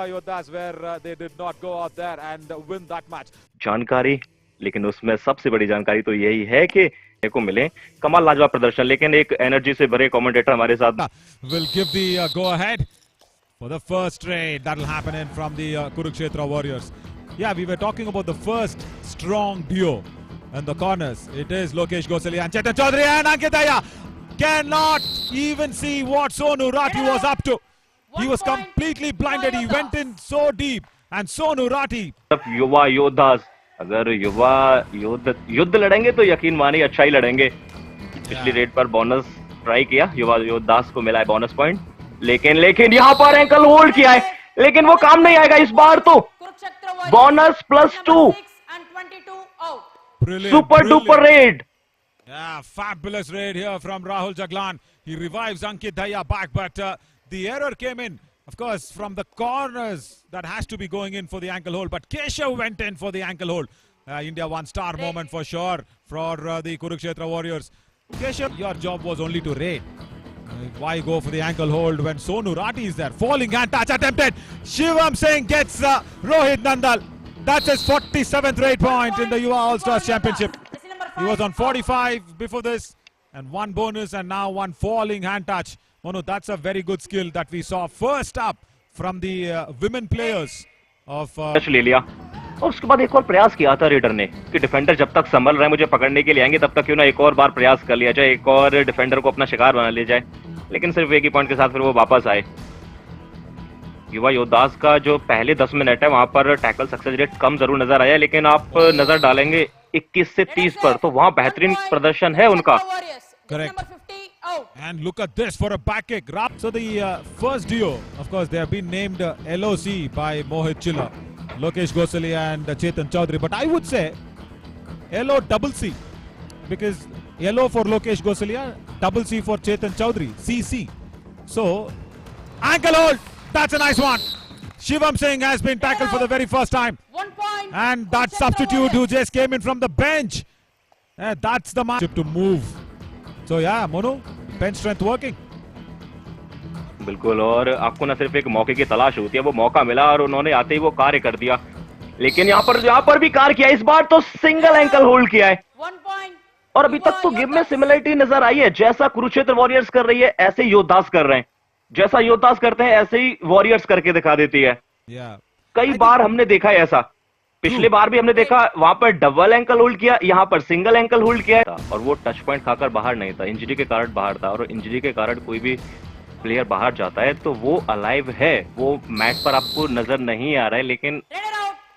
Yuva Yodhas where they did not go out there and win that match. जानकारी, लेकिन उसमें सबसे बड़ी जानकारी तो यही है कि को मिले कमाल लाजवाब प्रदर्शन, लेकिन एक एनर्जी से भरे कमेंटेटर हमारे साथ will give the go ahead for the first trade that will happen in from the Kurukshetra Warriors. Yeah, we were talking about the first strong duo in the corners. It is Lokesh Gosalia and Chetan Chaudhary, and Ankit Daya cannot even see what Sonu Rati was up to. He was completely blinded. He went in so deep, and Sonu Rati. युवा योद्धास, अगर युवा युद्ध लड़ेंगे तो यकीन मानिए अच्छा ही लड़ेंगे। पिछली रेड पर बोनस ट्राई किया, युवा योद्धास को मिला है बोनस पॉइंट, लेकिन यहाँ पर एंकल होल्ड किया है, लेकिन वो काम नहीं आएगा इस बार। तो bonus +2, super duper red. Yeah, fabulous raid here from Rahul Jaglan. He revives Ankit Daya back, but the error came in, of course, from the corners. That has to be going in for the ankle hold, but Keshav went in for the ankle hold. India one-star moment for sure for the Kurukshetra Warriors. Keshav, your job was only to raid. Why go for the ankle hold when Sonu Rati is there? Falling hand touch attempted. Shivam Singh gets Rohit Nandal. That's his 47th raid point in the Yuva All-Stars Championship. He was on 45 before this, and one bonus, and now one falling hand touch. Monu, that's a very good skill that we saw first up from the women players of. ले लिया और उसके बाद एक और प्रयास किया था रेडर ने कि डिफेंडर जब तक संभल रहे हैं मुझे पकड़ने के लिए आएंगे, तब तक क्यों ना एक और बार प्रयास कर लिया जाए, एक और डिफेंडर को अपना शिकार बना लिया जाए। लेकिन सिर्फ एक ही पॉइंट के साथ फिर वो वापस आए। युवा योद्धास का जो पहले 10 मिनट है वहां पर टैकल सक्सेस रेट कम जरूर नजर आया, लेकिन आप नजर डालेंगे 21 से 30 पर तो वहां बेहतरीन प्रदर्शन है उनका। Correct. And look at this for a back kick. So the first duo, of course, they have been named LOC by Mohit Chilla, Lokesh Gosalia and Chetan Chaudhary. But I would say LOCC, because LO for Lokesh Gosalia, CC for Chetan Chaudhary, CC. So ankle hold. That's a nice one. Shivam Singh has been tackled for the very first time. 1 point. And that substitute who just came in from the bench. That's the match to move. So yeah, Monu, bench strength working. बिल्कुल, और आपको न सिर्फ एक मौके की तलाश होती है, वो मौका मिला और उन्होंने आते ही वो कार्य कर दिया। लेकिन यहाँ पर भी कार्य किया, इस बार तो सिंगल एंकल होल्ड किया है। 1 point. और अभी तक तो गेम में सिमिलरिटी नजर आई है, जैसा कुरुक्षेत्र वॉरियर्स कर रही है ऐसे योद्धास कर रहे हैं, जैसा योद्धास करते हैं ऐसे ही वॉरियर्स करके दिखा देती है। कई बार हमने देखा है ऐसा, पिछले बार भी हमने देखा, वहां पर डबल एंकल होल्ड किया, यहाँ पर सिंगल एंकल होल्ड किया और वो टच पॉइंट खाकर बाहर नहीं था, इंजरी के कारण बाहर था। और इंजरी के कारण कोई भी प्लेयर बाहर जाता है तो वो अलाइव है, वो मैच पर आपको नजर नहीं आ रहा है, लेकिन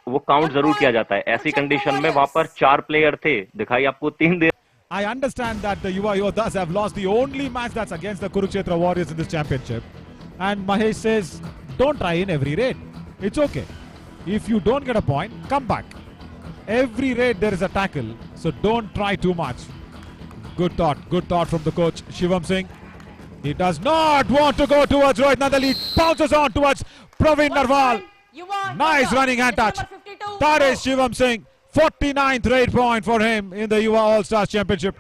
वो काउंट जरूर किया जाता है। ऐसी कंडीशन में वहां पर 4 प्लेयर थे, दिखाई आपको 3 दे। I understand that the Yuva Yodhas have lost the only match that's against the Kurukshetra Warriors in this championship. And Mahesh says, don't try in every raid. It's okay. If you don't get a point, come back. Every raid there is a tackle, so don't try too much. Good thought from the coach, Shivam Singh. He does not want to go towards Rohit Nandal. He bounces on towards Praveen Narwal. Nice running hand touch. That is Shivam Singh. 49th raid point for him in the Yuva All-Stars Championship.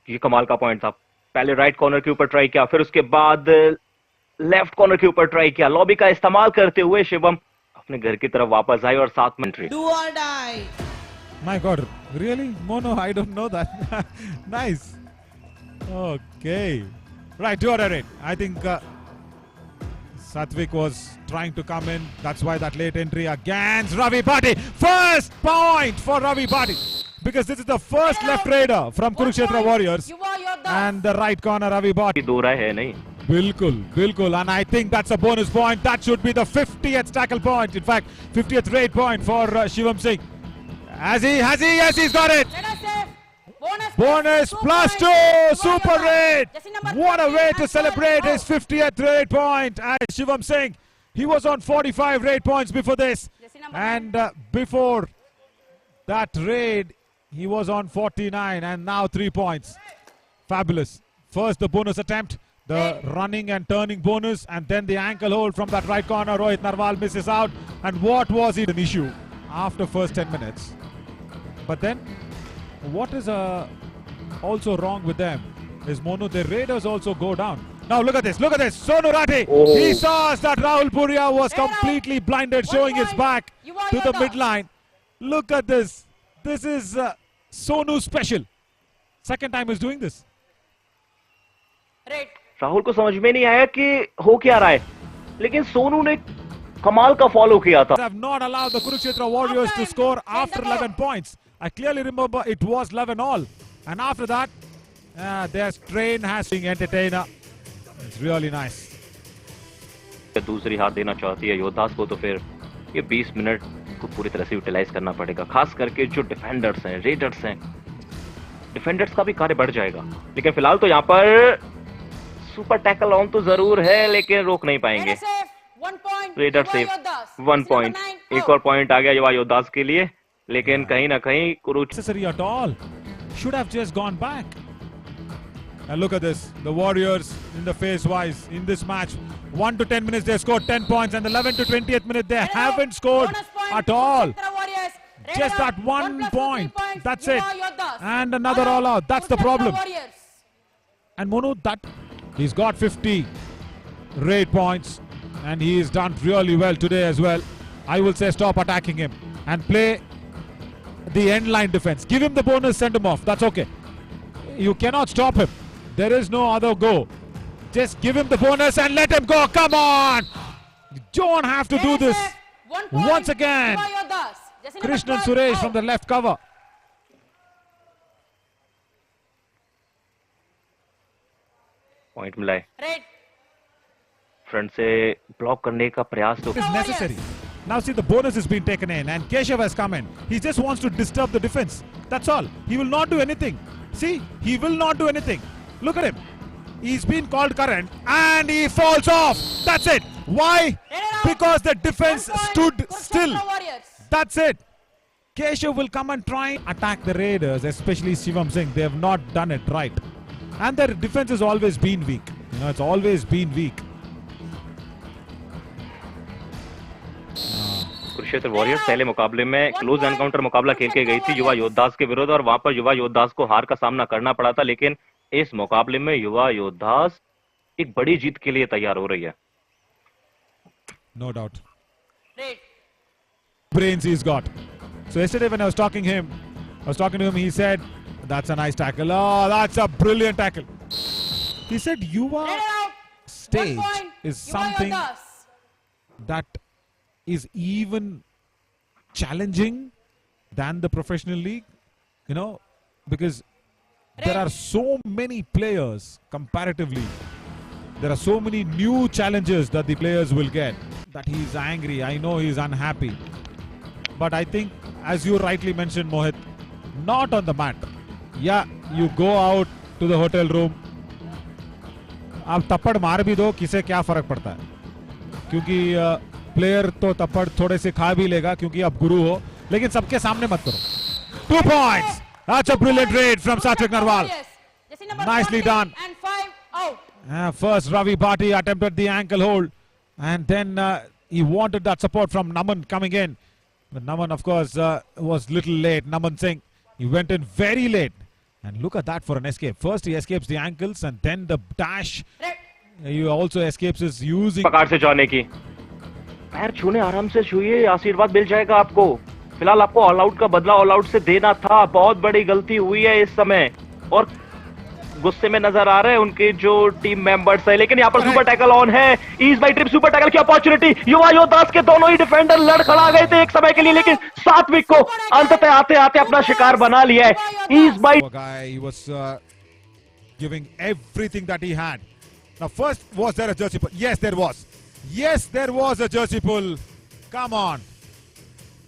ये कमाल का point था। पहले right corner के ऊपर try किया, फिर उसके बाद लेफ्ट कॉर्नर के ऊपर ट्राई किया। लॉबी का इस्तेमाल करते हुए शिवम अपने घर की तरफ वापस आए और 7 minute Do or die. My God, really? Mono, I don't know that. Nice. Okay. Right, do or die. I think Satvik was trying to come in. That's why that late entry against Ravi Bhati. First point for Ravi Bhati. Because this is the first left raider from Kurukshetra Warriors. And the right corner, Ravi Bhati. दो राय है नहीं। Bilkul. And I think that's a bonus point. That should be the 50th tackle point. In fact, 50th raid point for Shivam Singh. Has he? Yes, he's got it. Bonus +2, super raid. What a way to celebrate his 50th raid point. And Shivam Singh, he was on 45 raid points before this. And before that raid, he was on 49 and now 3 points. Fabulous. First the bonus attempt, the running and turning bonus, and then the ankle hold from that right corner. Rohit Narwal misses out. And what was it? An issue after first 10 minutes. But then what is also wrong with them is Mono, the raiders also go down. Now look at this, look at this. Sonu Rati, he saw that Rahul Puria was completely blinded, showing his back to the midline. Look at this. This is Sonu special. Second time he's doing this. Rahul को समझ में नहीं आया कि हो क्या रहा है, लेकिन सोनू ने कमाल का फॉलो किया था. Have not allowed the Kurukshetra Warriors to score after 11 points. I clearly remember it was 11 all, and after that, their train has been entertainer. It's really nice. दूसरी हार देना चाहती है योद्धास को, तो फिर ये 20 मिनट को पूरी तरह से यूटिलाइज करना पड़ेगा. खास करके जो डिफेंडर्स हैं, रेडर्स हैं, डिफेंडर्स का भी कार्य बढ़ जाएगा. लेकिन फिलहाल तो यहाँ पर सुपर टैकल ऑन तो जरूर है, लेकिन रोक नहीं पाएंगे. Raider safe 1 point. एक और पॉइंट आ गया युवा योद्धास के लिए, लेकिन कहीं ना कहीं Kurukshetra should have just gone back. And look at this, the Warriors in the phase-wise in this match. 1 to 10 minutes they scored 10 points, and 11 to 20th minute they haven't scored at all. Just that 1 point. That's it. And another all out. That's the problem. And Monu, that he's got 50 raid points, and he's done really well today as well. I will say stop attacking him and play the end line defense. Give him the bonus, send him off. That's okay. You cannot stop him. There is no other go. Just give him the bonus and let him go. Come on! You don't have to do this. Once again, Krishnan Suresh from the left cover. Point मिला है. Front से block करने का प्रयास तो is necessary. Now see, the bonus has been taken in and Keshav has come in. He just wants to disturb the defense. That's all. He will not do anything. See, he will not do anything. Look at him. He's been called current and he falls off. That's it. Why? Because the defense stood still. That's it. Keshav will come and try and attack the Raiders, especially Shivam Singh. They have not done it right. And their defense has always been weak. You know, it's always been weak. Kurukshetra warriors पहले मुकाबले में close encounter मुकाबला खेल के गई थी युवा योद्धास के विरुद्ध, और वहां पर युवा योद्धास को हार का सामना करना पड़ा था. लेकिन इस मुकाबले में युवा योद्धास एक बड़ी जीत के लिए तैयार हो रही है. No doubt. Brains he's got. So yesterday when I was talking to him, he said, "That's a nice tackle. Oh, that's a brilliant tackle." He said, "Yuva stage is something that is even challenging than the professional league, you know, because there are so many players comparatively. There are so many new challenges that the players will get, that he's angry. I know he's unhappy. But I think, as you rightly mentioned, Mohit, not on the mat. Yeah, you go out to the hotel room. आप तप्पड़ मार भी दो, किसे क्या फर्क पड़ता है? क्योंकि प्लेयर तो तप्पड़ थोड़े से खा भी लेगा क्योंकि आप गुरु हो, लेकिन सबके सामने मत करो. 2 points. That's a brilliant raid from Satvik Narwal. Nicely done. And 5 out. First, Ravi Bhati attempted the ankle hold, and then he wanted that support from Naman coming in. But Naman, of course, was little late. Naman Singh, he went in very late. And look at that for an escape. First, he escapes the ankles, and then the dash. He also escapes his using. पकड़ से जाने की. पैर छूने आराम से छूइए, आशीर्वाद मिल जाएगा आपको. फिलहाल आपको ऑल आउट का बदला ऑल आउट से देना था. बहुत बड़ी गलती हुई है इस समय, और गुस्से में नजर आ रहे हैं उनके जो टीम मेंबर्स है. लेकिन यहाँ पर सुपर टैकल ऑन है. East by trip super tackle की अपॉर्चुनिटी. युवा योद्धास के दोनों ही डिफेंडर लड़ खड़ा गए थे एक समय के लिए, लेकिन सात्विक को अंततः आते आते अपना शिकार बना लिया है. East by He was giving everything that he had. Now first, was there a jersey pull? Yes, there was. Yes, there was a jersey pull. Come on.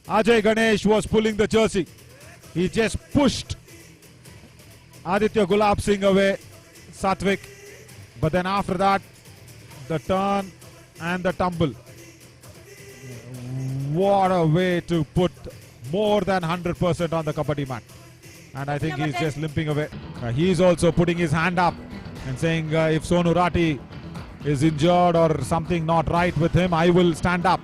Ajay Ganesh was pulling the jersey. He just pushed Aditya Gulab Singh away, Satvik. But then after that, the turn and the tumble. What a way to put more than 100% on the kabaddi mat. And I think he's just limping away. He's also putting his hand up and saying, if Sonu Rati is injured or something not right with him, I will stand up.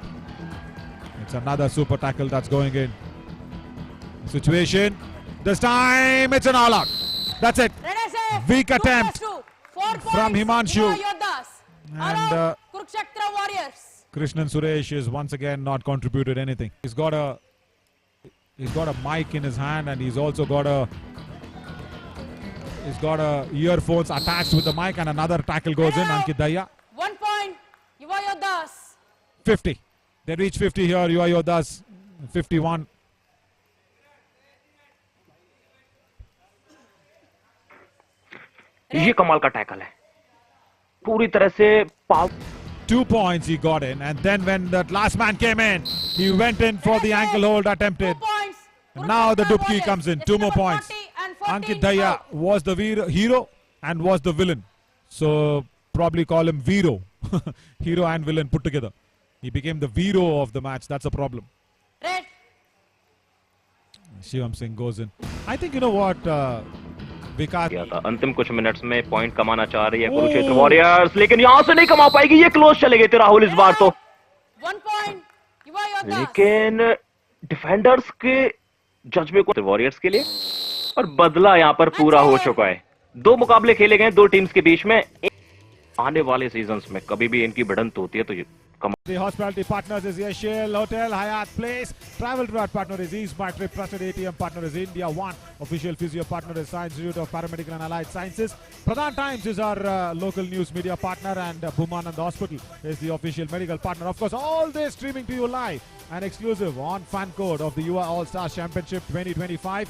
It's another super tackle that's going in. Situation. This time it's an all out. That's it. Weak attempt. 4 points. from Himanshu. Yuva Yodhas. And Kurukshetra Warriors. Krishnan Suresh is once again not contributed anything. He's got a mic in his hand, and he's also got a earphones attached with the mic, and another tackle goes in. Ankit Dahiya. 1 point. Yuva Yodhas. 50. They reach 50 here. Yuva Yodhas 51. ये कमाल का tackle है, पूरी तरह से 2 points he got in, and then when that last man came in, he went in for the ankle hold attempted. 2 points. And now the Dubki Warriors. comes in. It's 2 more number points. 40 and 40 Ankit Dahiya out. was the hero and was the villain. So probably call him Viro. Hero and villain put together. He became the Viro of the match. That's a problem. Red. Shivam Singh goes in. I think you know what, Vikas. किया था। अंतिम कुछ minutes में point कमाना चाह रही है Kurukshetra warriors, लेकिन यहां से नहीं कमा पाएगी। ये क्लोज चले गए थे राहुल इस बार तो, 1 point. Yuva Yodhas. लेकिन डिफेंडर्स के जज्बे को वॉरियर्स के लिए, और बदला यहां पर पूरा हो चुका है। 2 मुकाबले खेले गए 2 टीम्स के बीच में। आने वाले सीजन्स में कभी भी इनकी भिड़ंत होती है तो The hospitality partners is Yashil Hotel, Hyatt Place. Travel to our partner is East My Trip. Trusted ATM partner is India One. Official physio partner is Science Institute of Paramedical and Allied Sciences. Pradhan Times is our local news media partner, and Bhumanand Hospital is the official medical partner. Of course, all this streaming to you live and exclusive on Fan Code of the UA All Stars Championship 2025.